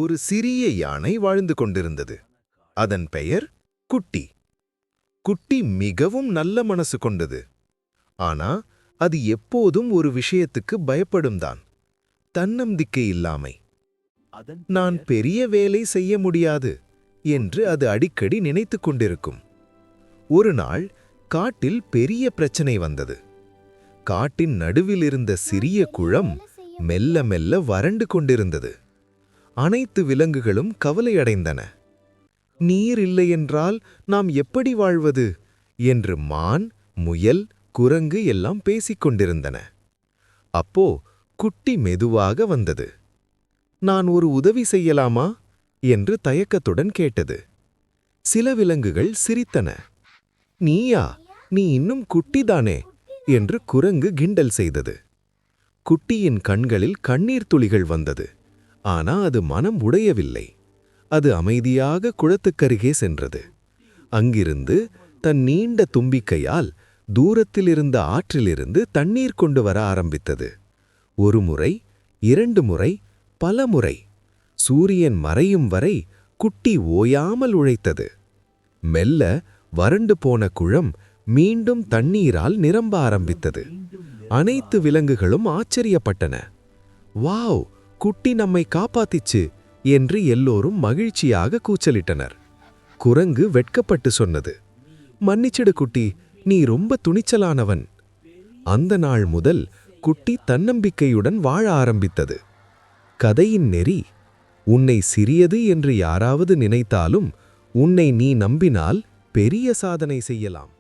ஒரு சிறிய யானை வாழ்ந்து கொண்டிருந்தது. அதன் பெயர் குட்டி. குட்டி மிகவும் நல்ல மனசு கொண்டது. ஆனா அது எப்போதும் ஒரு விஷயத்துக்கு பயப்படும்தான். தன்னம்பிக்கை இல்லாமை. நான் பெரிய வேலை செய்ய முடியாது என்று அது அடிக்கடி நினைத்துக் கொண்டிருக்கும். ஒரு நாள் காட்டில் பெரிய பிரச்சனை வந்தது. காட்டின் நடுவில் இருந்த சிறிய குளம் மெல்ல மெல்ல வறண்டு கொண்டிருந்தது. அனைத்து விலங்குகளும் கவலையடைந்தன. நீர் இல்லையென்றால் நாம் எப்படி வாழ்வது என்று மான், முயல், குரங்கு எல்லாம் பேசிக் கொண்டிருந்தன. அப்போ குட்டி மெதுவாக வந்தது. நான் ஒரு உதவி செய்யலாமா என்று தயக்கத்துடன் கேட்டது. சில விலங்குகள் சிரித்தன. நீயா, நீ இன்னும் குட்டிதானே என்று குரங்கு கிண்டல் செய்தது. குட்டியின் கண்களில் கண்ணீர் துளிகள் வந்தது. ஆனா அது மனம் உடையவில்லை. அது அமைதியாக குளத்துக்கருகே சென்றது. அங்கிருந்து தன் நீண்ட தும்பிக்கையால் தூரத்தில் இருந்த ஆற்றிலிருந்து தண்ணீர் கொண்டு வர ஆரம்பித்தது. ஒரு முறை, 2 முறை, பல முறை. சூரியன் மறையும் வரை குட்டி ஓயாமல் உழைத்தது. மெல்ல வறண்டு போன குளம் மீண்டும் தண்ணீரால் நிரம்ப ஆரம்பித்தது. அனைத்து விலங்குகளும் ஆச்சரியப்பட்டன. வாவ், குட்டி நம்மை காப்பாத்திச்சு என்று எல்லோரும் மகிழ்ச்சியாக கூச்சலிட்டனர். குரங்கு வெட்கப்பட்டு சொன்னது, மன்னிச்சிடு குட்டி, நீ ரொம்ப துணிச்சலானவன். அந்த நாள் முதல் குட்டி தன்னம்பிக்கையுடன் வாழ ஆரம்பித்தது. கதையின் நெறி: உன்னை சிறியது என்று யாராவது நினைத்தாலும் உன்னை நீ நம்பினால் பெரிய சாதனை செய்யலாம்.